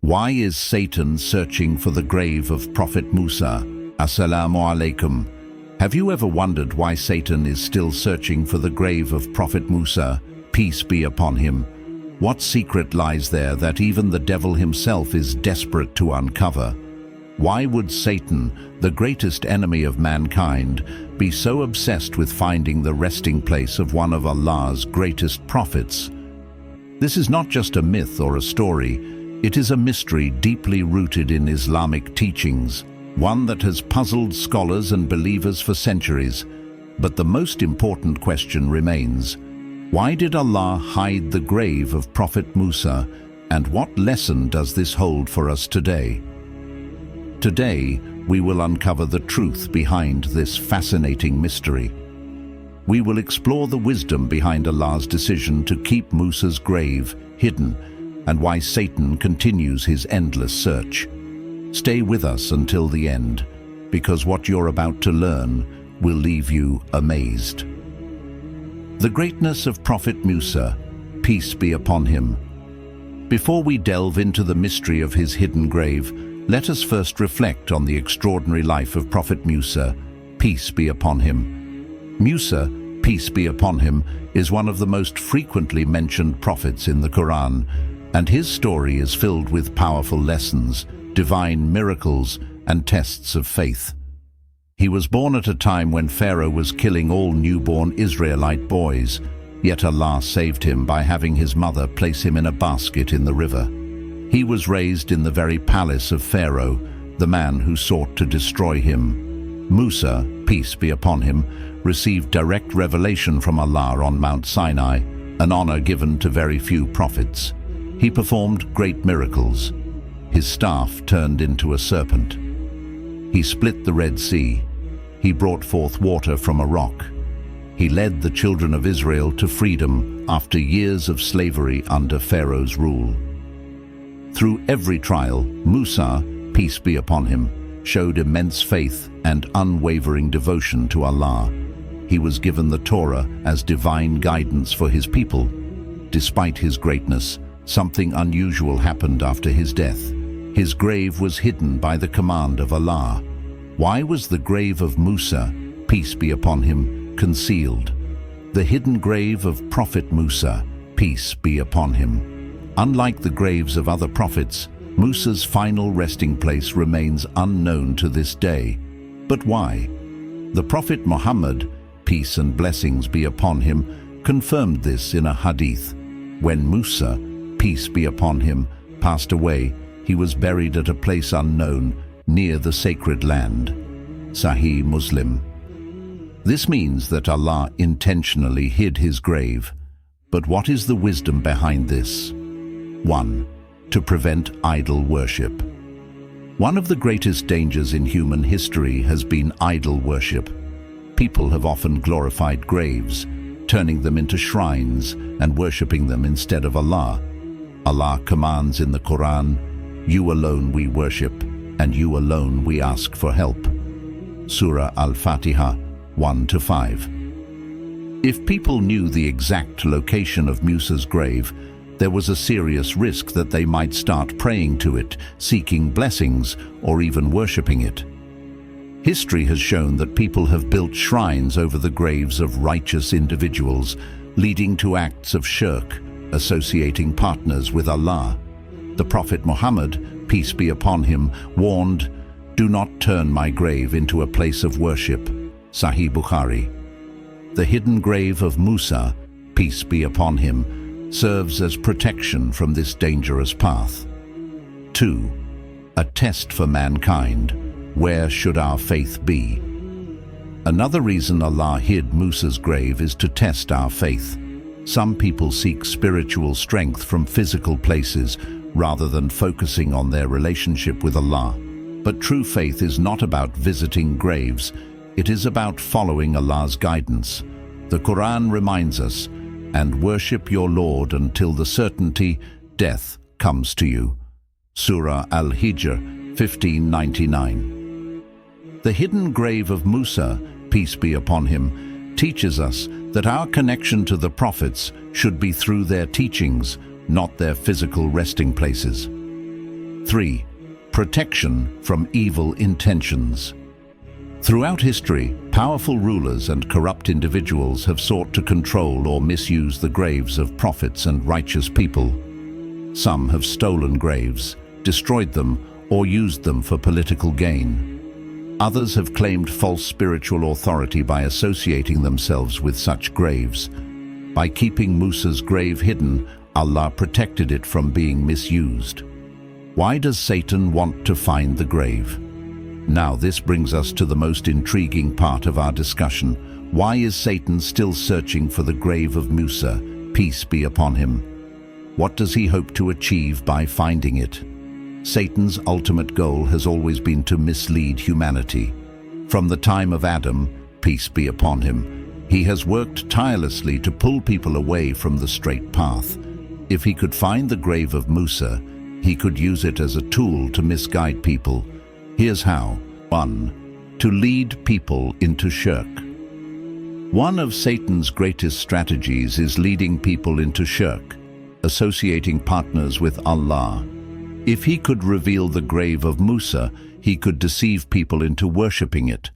Why is Satan searching for the grave of Prophet Musa? Assalamu alaikum. Have you ever wondered why Satan is still searching for the grave of Prophet Musa, peace be upon him? What secret lies there that even the devil himself is desperate to uncover? Why would Satan, the greatest enemy of mankind, be so obsessed with finding the resting place of one of Allah's greatest prophets? This is not just a myth or a story. It is a mystery deeply rooted in Islamic teachings, one that has puzzled scholars and believers for centuries. But the most important question remains: why did Allah hide the grave of Prophet Musa, and what lesson does this hold for us today? Today, we will uncover the truth behind this fascinating mystery. We will explore the wisdom behind Allah's decision to keep Musa's grave hidden, and why Satan continues his endless search. Stay with us until the end, because what you're about to learn will leave you amazed. The greatness of Prophet Musa, peace be upon him. Before we delve into the mystery of his hidden grave, let us first reflect on the extraordinary life of Prophet Musa, peace be upon him. Musa, peace be upon him, is one of the most frequently mentioned prophets in the Quran, and his story is filled with powerful lessons, divine miracles, and tests of faith. He was born at a time when Pharaoh was killing all newborn Israelite boys, yet Allah saved him by having his mother place him in a basket in the river. He was raised in the very palace of Pharaoh, the man who sought to destroy him. Musa, peace be upon him, received direct revelation from Allah on Mount Sinai, an honor given to very few prophets. He performed great miracles. His staff turned into a serpent. He split the Red Sea. He brought forth water from a rock. He led the children of Israel to freedom after years of slavery under Pharaoh's rule. Through every trial, Musa, peace be upon him, showed immense faith and unwavering devotion to Allah. He was given the Torah as divine guidance for his people. Despite his greatness, something unusual happened after his death. His grave was hidden by the command of Allah. Why was the grave of Musa, peace be upon him, concealed? The hidden grave of Prophet Musa, peace be upon him. Unlike the graves of other prophets, Musa's final resting place remains unknown to this day. But why? The Prophet Muhammad, peace and blessings be upon him, confirmed this in a hadith. When Musa, peace be upon him, passed away, he was buried at a place unknown, near the sacred land. Sahih Muslim. This means that Allah intentionally hid his grave. But what is the wisdom behind this? 1. To prevent idol worship. One of the greatest dangers in human history has been idol worship. People have often glorified graves, turning them into shrines and worshipping them instead of Allah. Allah commands in the Quran, "You alone we worship, and you alone we ask for help." Surah Al-Fatiha 1-5. If people knew the exact location of Musa's grave, there was a serious risk that they might start praying to it, seeking blessings, or even worshipping it. History has shown that people have built shrines over the graves of righteous individuals, leading to acts of shirk, associating partners with Allah. The Prophet Muhammad, peace be upon him, warned, "Do not turn my grave into a place of worship." Sahih Bukhari. The hidden grave of Musa, peace be upon him, serves as protection from this dangerous path. 2. A test for mankind. Where should our faith be? Another reason Allah hid Musa's grave is to test our faith. Some people seek spiritual strength from physical places rather than focusing on their relationship with Allah. But true faith is not about visiting graves. It is about following Allah's guidance. The Quran reminds us, "And worship your Lord until the certainty, death, comes to you." Surah Al-Hijr 1599. The hidden grave of Musa, peace be upon him, teaches us that our connection to the prophets should be through their teachings, not their physical resting places. 3. Protection from evil intentions. Throughout history, powerful rulers and corrupt individuals have sought to control or misuse the graves of prophets and righteous people. Some have stolen graves, destroyed them, or used them for political gain. Others have claimed false spiritual authority by associating themselves with such graves. By keeping Musa's grave hidden, Allah protected it from being misused. Why does Satan want to find the grave? Now this brings us to the most intriguing part of our discussion. Why is Satan still searching for the grave of Musa, peace be upon him? What does he hope to achieve by finding it? Satan's ultimate goal has always been to mislead humanity. From the time of Adam, peace be upon him, he has worked tirelessly to pull people away from the straight path. If he could find the grave of Musa, he could use it as a tool to misguide people. Here's how. 1. To lead people into shirk. One of Satan's greatest strategies is leading people into shirk, associating partners with Allah. If he could reveal the grave of Musa, he could deceive people into worshipping it.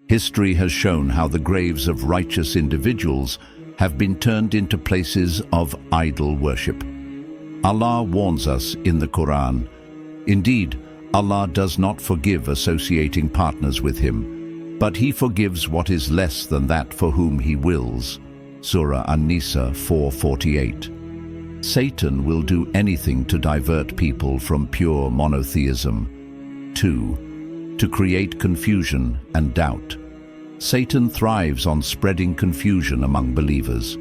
History has shown how the graves of righteous individuals have been turned into places of idol worship. Allah warns us in the Quran. Indeed, Allah does not forgive associating partners with him, but he forgives what is less than that for whom he wills. Surah An-Nisa 4:48. Satan will do anything to divert people from pure monotheism. 2. To create confusion and doubt. Satan thrives on spreading confusion among believers.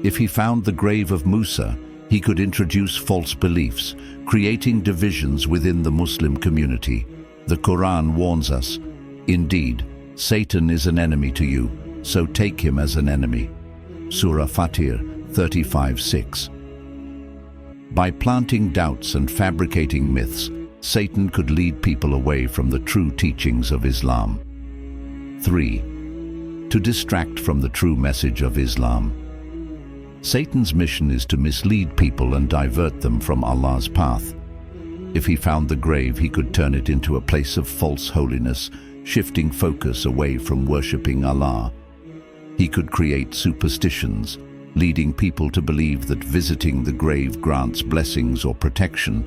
If he found the grave of Musa, he could introduce false beliefs, creating divisions within the Muslim community. The Quran warns us, indeed, Satan is an enemy to you, so take him as an enemy. Surah Fatir 35:6. By planting doubts and fabricating myths, Satan could lead people away from the true teachings of Islam. 3. To distract from the true message of Islam. Satan's mission is to mislead people and divert them from Allah's path. If he found the grave, he could turn it into a place of false holiness, shifting focus away from worshipping Allah. He could create superstitions, leading people to believe that visiting the grave grants blessings or protection,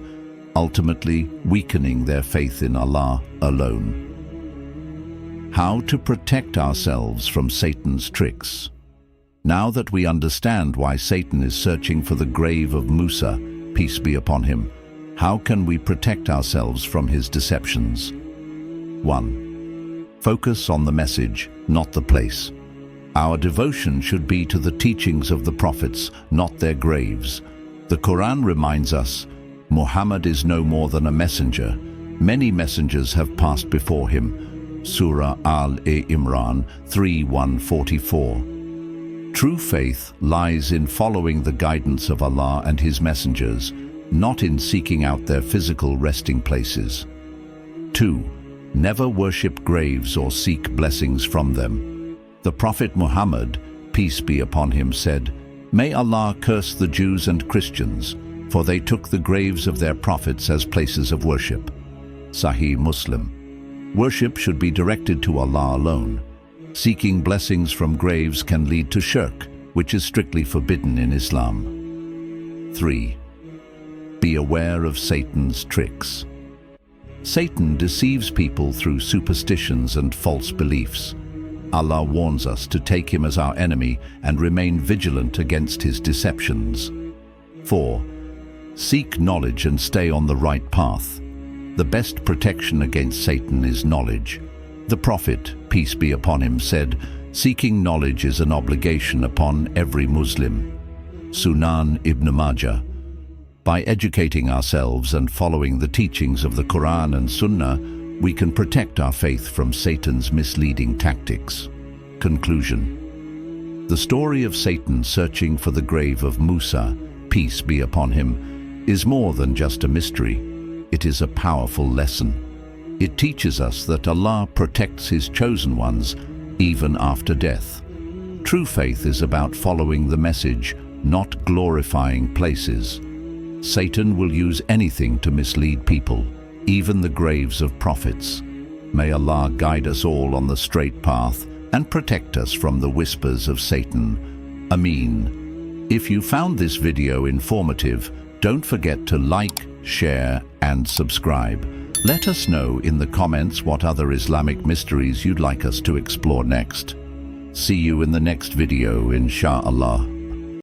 ultimately weakening their faith in Allah alone. How to protect ourselves from Satan's tricks. Now that we understand why Satan is searching for the grave of Musa, peace be upon him, how can we protect ourselves from his deceptions? 1. Focus on the message, not the place. Our devotion should be to the teachings of the prophets, not their graves. The Quran reminds us, Muhammad is no more than a messenger. Many messengers have passed before him. Surah Al-Imran 3:144. True faith lies in following the guidance of Allah and His messengers, not in seeking out their physical resting places. 2. Never worship graves or seek blessings from them. The Prophet Muhammad, peace be upon him, said, "May Allah curse the Jews and Christians, for they took the graves of their prophets as places of worship." Sahih Muslim. Worship should be directed to Allah alone. Seeking blessings from graves can lead to shirk, which is strictly forbidden in Islam. 3. Be aware of Satan's tricks. Satan deceives people through superstitions and false beliefs. Allah warns us to take him as our enemy and remain vigilant against his deceptions. 4. Seek knowledge and stay on the right path. The best protection against Satan is knowledge. The Prophet, peace be upon him, said, "Seeking knowledge is an obligation upon every Muslim." Sunan Ibn Majah. By educating ourselves and following the teachings of the Quran and Sunnah, we can protect our faith from Satan's misleading tactics. Conclusion. The story of Satan searching for the grave of Musa, peace be upon him, is more than just a mystery. It is a powerful lesson. It teaches us that Allah protects His chosen ones even after death. True faith is about following the message, not glorifying places. Satan will use anything to mislead people. even the graves of prophets. May Allah guide us all on the straight path and protect us from the whispers of Satan. Ameen. If you found this video informative, don't forget to like, share, and subscribe. Let us know in the comments what other Islamic mysteries you'd like us to explore next. See you in the next video, inshallah.